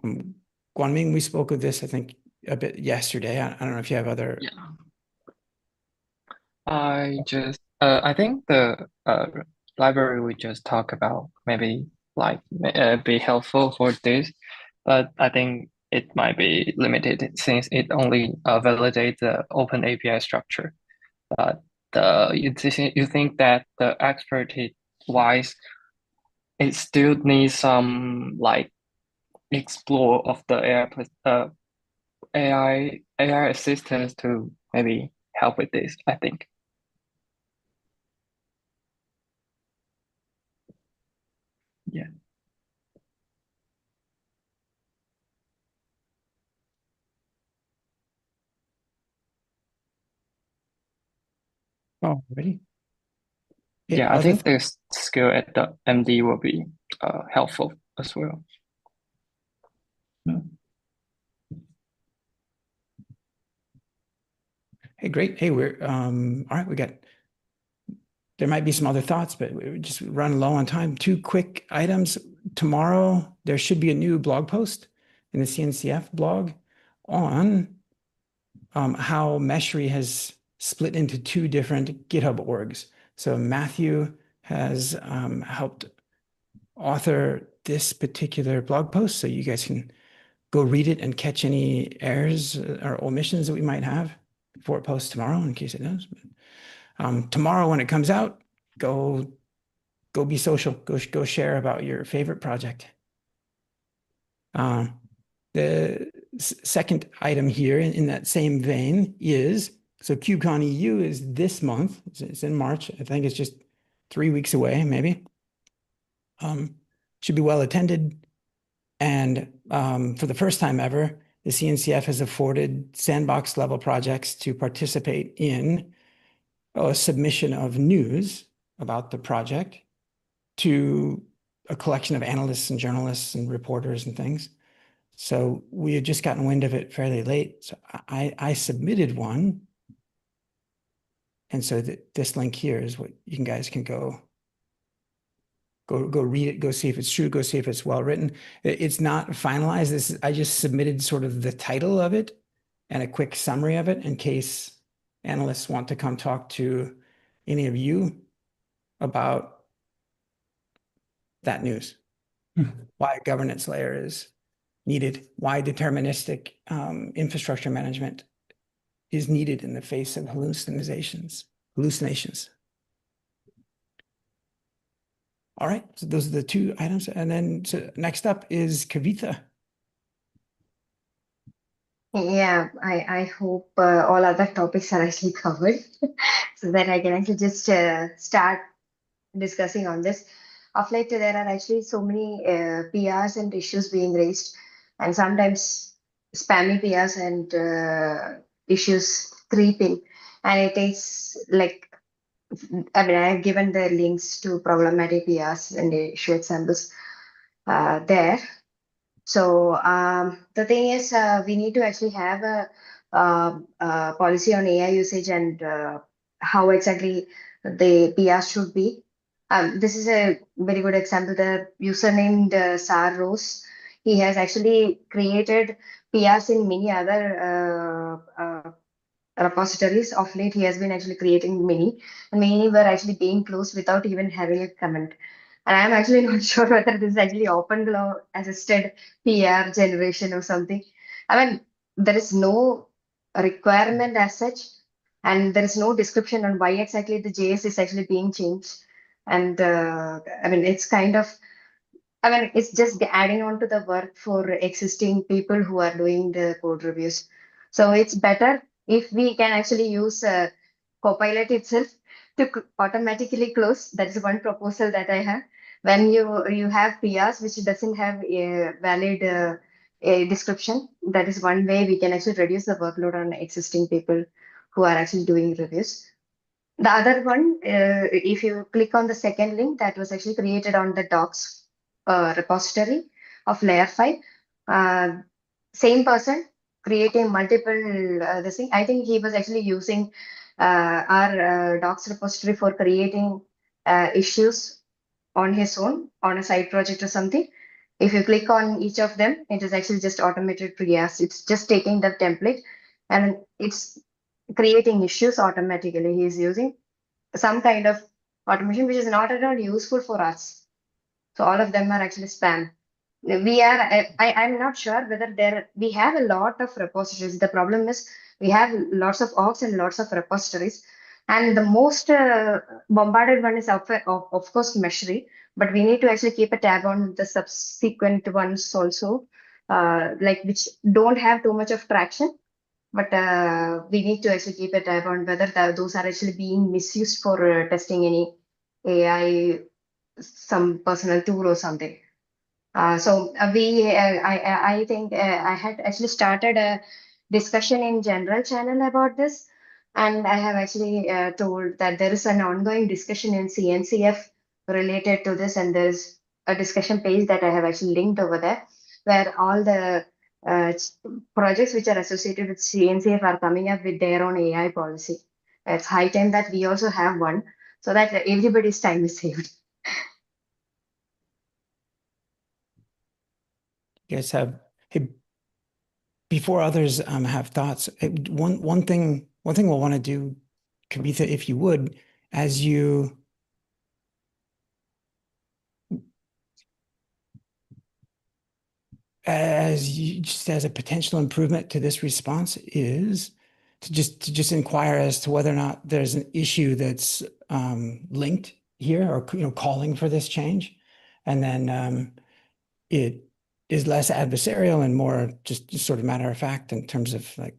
Guanming, we spoke of this, I think, a bit yesterday. I don't know if you have other. Yeah. I think the library we just talked about maybe like be helpful for this, but I think it might be limited since it only validates the open API structure. But you think that the expertise wise, it still needs some like explore of the AI assistants to maybe help with this, I think. Yeah. Oh, ready? Yeah, I think this skill at the MD will be helpful as well. Hey, great. Hey, we're all right. There might be some other thoughts, but we just run low on time. Two quick items. Tomorrow, there should be a new blog post in the CNCF blog on how Meshery has split into two different GitHub orgs. So Matthew has helped author this particular blog post, so you guys can go read it and catch any errors or omissions that we might have before it posts tomorrow, in case it does. Tomorrow when it comes out, go be social, go share about your favorite project. The second item here in that same vein is, so KubeCon EU is this month. It's in March. I think it's just 3 weeks away, maybe. Should be well attended. And for the first time ever, the CNCF has afforded sandbox level projects to participate in a submission of news about the project to a collection of analysts and journalists and reporters and things. So we had just gotten wind of it fairly late. So I submitted one. And so this link here is what you guys can go read it, go see if it's true, go see if it's well written. It's not finalized. I just submitted sort of the title of it and a quick summary of it in case analysts want to come talk to any of you about that news. Why a governance layer is needed, why deterministic infrastructure management is needed in the face of hallucinations. All right, so those are the two items. And then so next up is Kavitha. Yeah, I hope all other topics are actually covered so that I can actually just start discussing on this. Of late, there are actually so many PRs and issues being raised, and sometimes spammy PRs and issues creeping. And it is like, I mean, I have given the links to problematic PRs and the issue examples there. So the thing is, we need to actually have a policy on AI usage and how exactly the PR should be. This is a very good example. The user named Sar Rose, he has actually created PRs in many other repositories. Of late, he has been actually creating many, and many were actually being closed without even having a comment. And I'm actually not sure whether this is actually OpenGlaw assisted PR generation or something. I mean, there is no requirement as such, and there is no description on why exactly the JS is actually being changed. And I mean, it's kind of, I mean, it's just adding on to the work for existing people who are doing the code reviews. So it's better if we can actually use Copilot itself to automatically close. That is one proposal that I have. When you have PRs which doesn't have a valid a description, that is one way we can actually reduce the workload on existing people who are actually doing reviews. The other one, if you click on the second link that was actually created on the docs repository of layer 5, uh, same person creating multiple this thing. I think he was actually using our docs repository for creating issues on his own on a side project or something. If you click on each of them, it is actually just automated triage. It's just taking the template and it's creating issues automatically. He's using some kind of automation which is not at all useful for us. So all of them are actually spam. We are, I'm not sure whether there, we have a lot of repositories. The problem is we have lots of orgs and lots of repositories. And the most bombarded one is, of course, Meshery, but we need to actually keep a tab on the subsequent ones also, like which don't have too much of traction. But we need to actually keep a tab on whether those are actually being misused for testing any AI, some personal tool or something. I think I had actually started a discussion in general channel about this, and I have actually told that there is an ongoing discussion in CNCF related to this, and there's a discussion page that I have actually linked over there, where all the uh, projects which are associated with CNCF are coming up with their own AI policy. It's high time that we also have one, so that everybody's time is saved. You guys have, hey, before others have thoughts, one thing we'll want to do, Kavitha, if you would, as you just as a potential improvement to this response is to just inquire as to whether or not there's an issue that's linked here, or calling for this change, and then it is less adversarial and more just sort of matter of fact in terms of like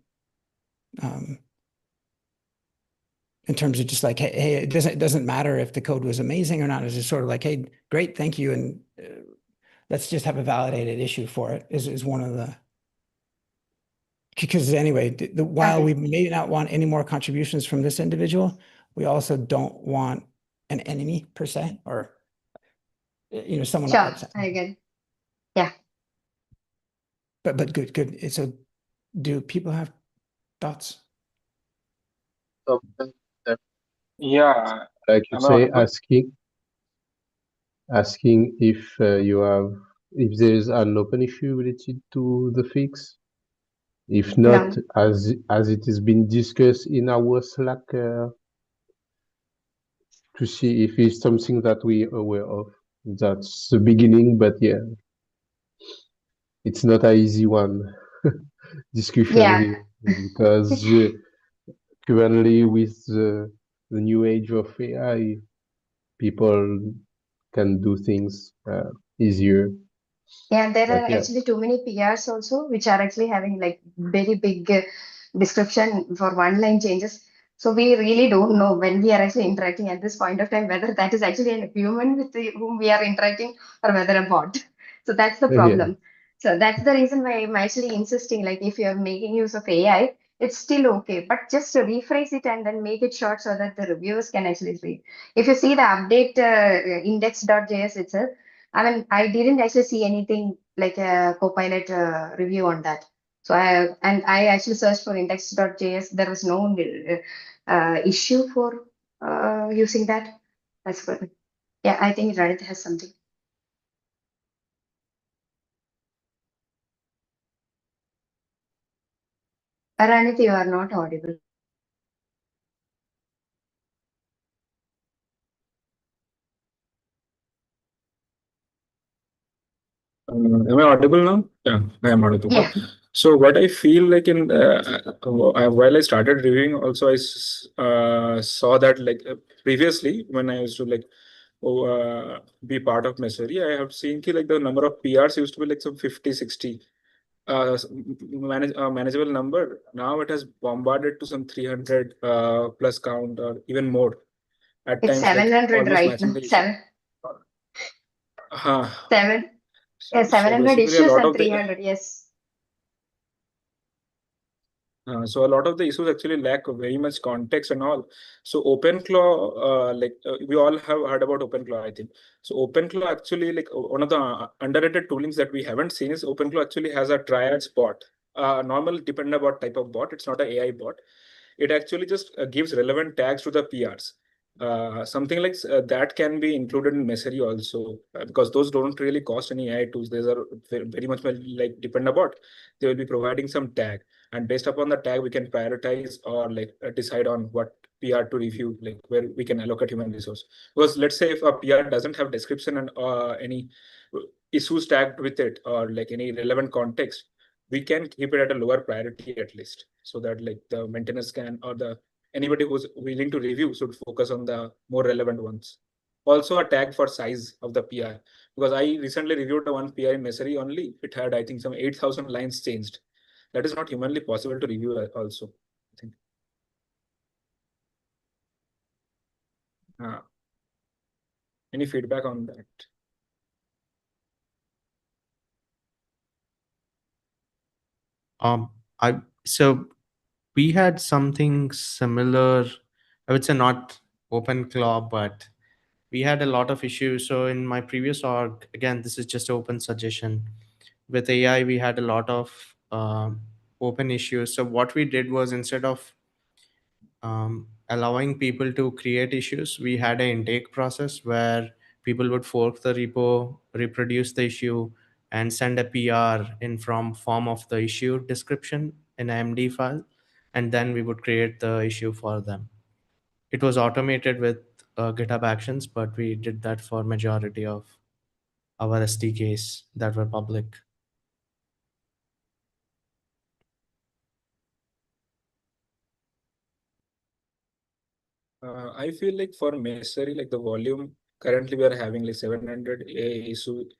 in terms of just like, hey, it doesn't matter if the code was amazing or not. It's just sort of like, hey, great, thank you, and let's just have a validated issue for it. Is one of the, because anyway, while we may not want any more contributions from this individual, we also don't want an enemy per se, or someone Sure, outside. I get it. Yeah. But good. So, do people have thoughts? So, Yeah, like you am I say, audible? asking if if there is an open issue related to the fix. If not, No. as it has been discussed in our Slack, to see if it's something that we are aware of. That's the beginning, but yeah, it's not an easy one discussion Yeah. here, because currently with the new age of AI, people can do things easier. Yeah, there But are yeah, actually too many PRs also, which are actually having like very big description for one line changes. So we really don't know when we are actually interacting at this point of time, whether that is actually a human with whom we are interacting or whether a bot. So that's the yeah, problem. So that's the reason why I'm actually insisting, like if you're making use of AI, it's still okay, but just to rephrase it and then make it short so that the reviewers can actually read. If you see the update index.js itself, I mean, I didn't actually see anything like a Copilot review on that. So I actually searched for index.js. There was no issue for using that. That's good. Yeah, I think Reddit has something. Aranith, you are not audible. Am I audible now? Yeah, I am audible. Yeah. So what I feel like in while I started reviewing, also saw that like previously when I used to like be part of Messery, I have seen like the number of PRs used to be like some 50, 60 manageable number. Now it has bombarded to some 300 plus count or even more. At It's times, like 700 almost right matching now. the issue. Uh, Seven. Yeah, so 700 basically, a issues lot and of the 300. Yes. So a lot of the issues actually lack very much context and all. So OpenClaw, we all have heard about OpenClaw, I think. So OpenClaw actually, like one of the underrated toolings that we haven't seen is OpenClaw actually has a triads bot, normal dependent bot type of bot. It's not an AI bot. It actually just gives relevant tags to the PRs. Something like that can be included in Messery also, because those don't really cost any AI tools. These are very much like dependent bot. They will be providing some tag, and based upon the tag we can prioritize or like decide on what PR to review, like where we can allocate human resource. Because let's say if a PR doesn't have description and any issues tagged with it or like any relevant context, we can keep it at a lower priority at least, so that like the maintenance can or the anybody who's willing to review should focus on the more relevant ones. Also a tag for size of the PR, because I recently reviewed one PR in Messery only. It had, I think, some 8,000 lines changed. That is not humanly possible to review also, I think. Any feedback on that? I so we had something similar. I would say not OpenClaw, but we had a lot of issues. So in my previous org, again, this is just open suggestion. With AI, we had a lot of open issues. So what we did was, instead of allowing people to create issues, we had an intake process where people would fork the repo, reproduce the issue, and send a PR in from form of the issue description in an MD file, and then we would create the issue for them. It was automated with GitHub Actions, but we did that for majority of our SDKs that were public. I feel like for Messery, like the volume currently we are having like 700 issues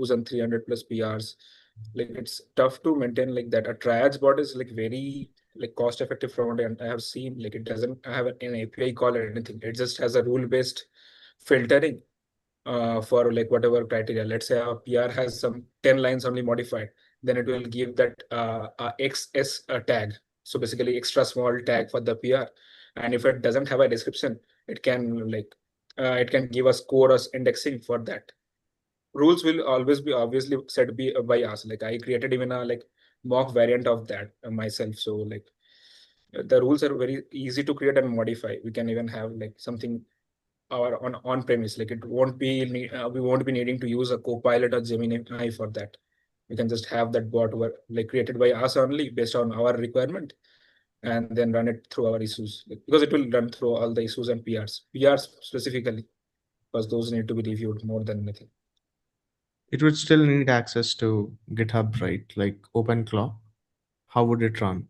and 300 plus PRs. Like it's tough to maintain like that. A triads bot is like very like cost effective front end. I have seen like it doesn't have an API call or anything. It just has a rule based filtering for like whatever criteria. Let's say a PR has some 10 lines only modified, then it will give that XS tag. So basically extra small tag for the PR. And if it doesn't have a description, it can like it can give a score as indexing for that. Rules will always be obviously set by us. Like I created even a like mock variant of that myself. So like the rules are very easy to create and modify. We can even have like something or on premise, like it won't be we won't be needing to use a Copilot or Gemini for that. We can just have that bot like created by us only based on our requirement, and then run it through our issues, because it will run through all the issues and PRs specifically, because those need to be reviewed more than anything. It would still need access to GitHub, right? Like OpenClaw. How would it run?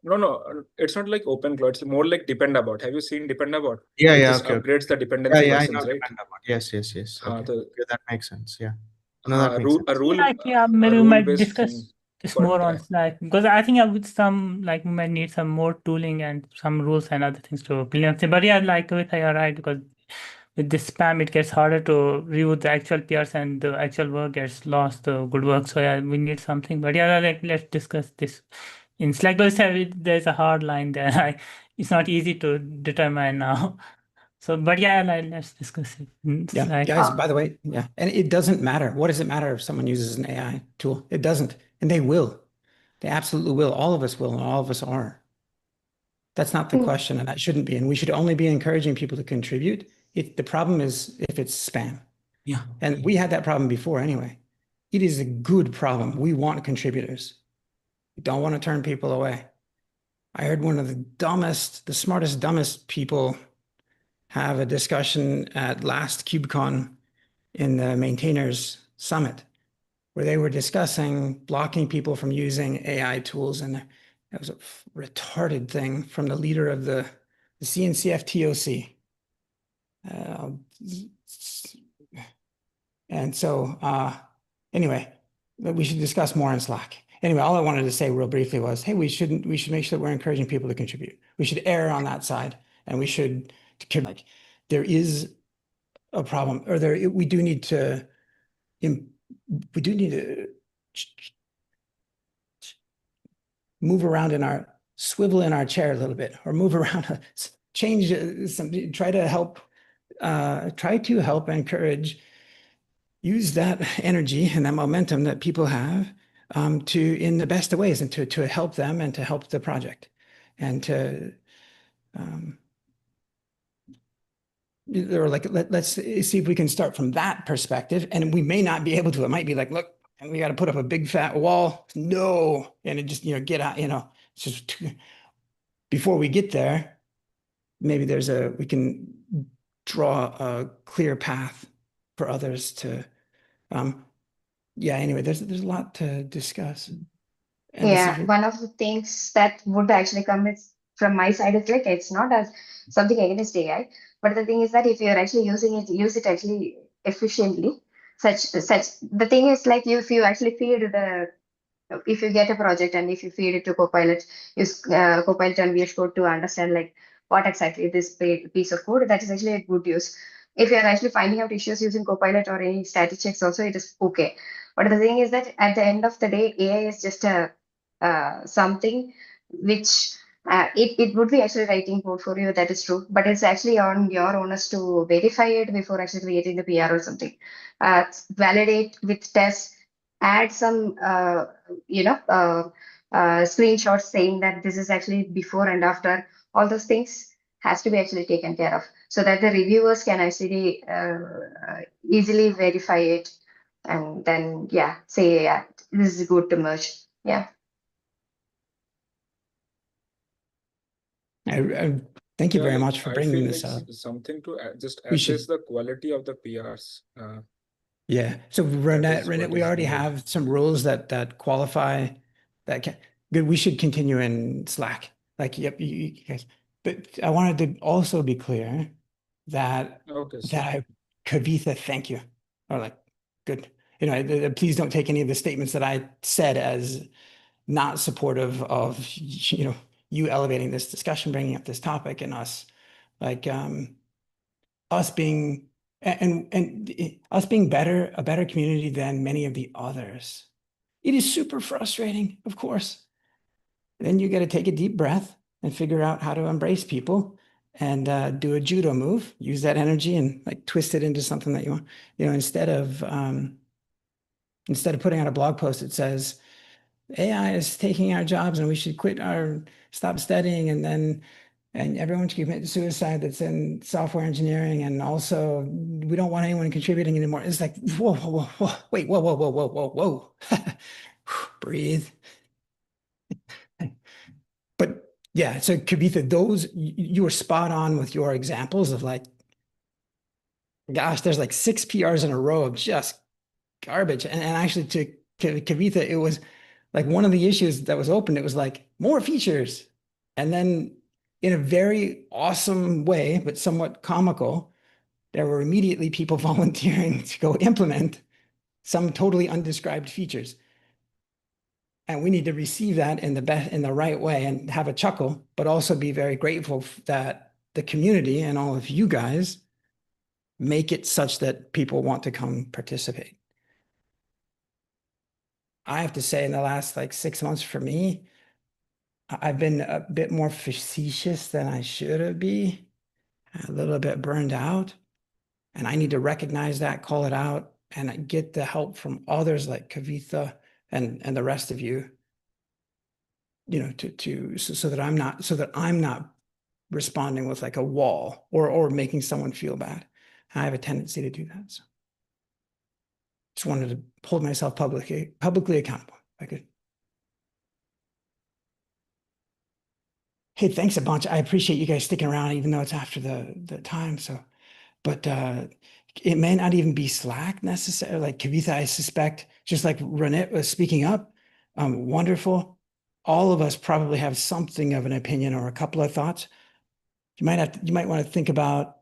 No, it's not like OpenClaw. It's more like Dependabot. Have you seen Dependabot? Yeah, It yeah, just okay. upgrades the Yeah, dependency yeah, I versions, know right? Dependabot. Yes. Okay. The Okay, that makes sense. Yeah. No, that makes sense. Maybe we might rule-based discuss thing this for more on tag. Slack, because I think with some like we might need some more tooling and some rules and other things to implement. But yeah, like with you're right, because with this spam it gets harder to review the actual PRs and the actual work gets lost, the good work. So yeah, we need something. But yeah, like let's discuss this in Slack. But there's a hard line there. It's not easy to determine now. So, but yeah, let's discuss it in Yeah, Slack. guys, by the way, yeah. And it doesn't matter. What does it matter if someone uses an AI tool? It doesn't. And they will. They absolutely will. All of us will, and all of us are. That's not the question, and that shouldn't be. And we should only be encouraging people to contribute. The problem is if it's spam. Yeah. And we had that problem before anyway. It is a good problem. We want contributors. We don't want to turn people away. I heard one of the smartest, dumbest people have a discussion at last KubeCon in the maintainers summit where they were discussing blocking people from using AI tools. And that was a retarded thing from the leader of the CNCF TOC. And so anyway, we should discuss more in Slack. Anyway, all I wanted to say real briefly was, hey, we should make sure that we're encouraging people to contribute. We should err on that side, and we should like there is a problem, or we do need to move around swivel in our chair a little bit, or move around, change try to help encourage, use that energy and that momentum that people have in the best of ways, and to help them and to help the project, and to or like let's see if we can start from that perspective. And we may not be able to. It might be like, look, and we got to put up a big fat wall. No, and it just get out. It's just before we get there. Maybe we can draw a clear path for others to. Yeah. Anyway, there's a lot to discuss. And yeah, one of the things that would actually come is from my side is like it's not as something against AI, but the thing is that if you're actually using it, use it actually efficiently. Such the thing is like if you actually feed if you get a project and if you feed it to Copilot, use Copilot and VS Code to understand like what exactly this piece of code, that is actually a good use. If you're actually finding out issues using Copilot or any static checks also, it is okay. But the thing is that at the end of the day, AI is just a something which it would be actually writing code for you, that is true, but it's actually on your onus to verify it before actually creating the PR or something. Validate with tests, add some screenshots saying that this is actually before and after. All those things has to be actually taken care of so that the reviewers can actually easily verify it, and then say this is good to merge. Thank you very much for bringing this up. Something to just We should- assess the quality of the PRs. Yeah. So Renette, we already have some rules that qualify that good. We should continue in Slack. Like, yep, you guys. But I wanted to also be clear that Kavitha, thank you. Or like, good. Please don't take any of the statements that I said as not supportive of you elevating this discussion, bringing up this topic, and us being us being a better community than many of the others. It is super frustrating, of course. Then you got to take a deep breath and figure out how to embrace people and do a judo move, use that energy and like twist it into something that you want. Instead of putting out a blog post that says AI is taking our jobs and we should stop studying, and everyone should commit suicide that's in software engineering, and also we don't want anyone contributing anymore. It's like, whoa, wait, whoa. Breathe. But yeah, so Kavitha, you were spot on with your examples of like, gosh, there's like 6 PRs in a row of just garbage. And actually to Kavitha, it was like one of the issues that was open. It was like more features. And then in a very awesome way, but somewhat comical, there were immediately people volunteering to go implement some totally undescribed features. And we need to receive that in the right way and have a chuckle, but also be very grateful that the community and all of you guys make it such that people want to come participate. I have to say, in the last like 6 months for me, I've been a bit more facetious than I should have been, a little bit burned out. And I need to recognize that, call it out, and get the help from others like Kavitha and the rest of you, so that I'm not responding with like a wall or making someone feel bad. I have a tendency to do that. So just wanted to hold myself publicly accountable. I could. Hey, thanks a bunch. I appreciate you guys sticking around, even though it's after the time. So, but it may not even be Slack necessarily. Like Kavitha, I suspect, just like Renette was speaking up, wonderful. All of us probably have something of an opinion or a couple of thoughts. You might want to think about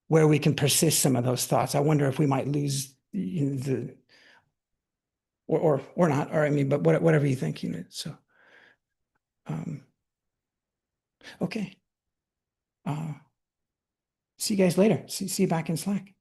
where we can persist some of those thoughts. I wonder if we might lose the or not, or I mean, but whatever you think, so okay. See you guys later. See you back in Slack.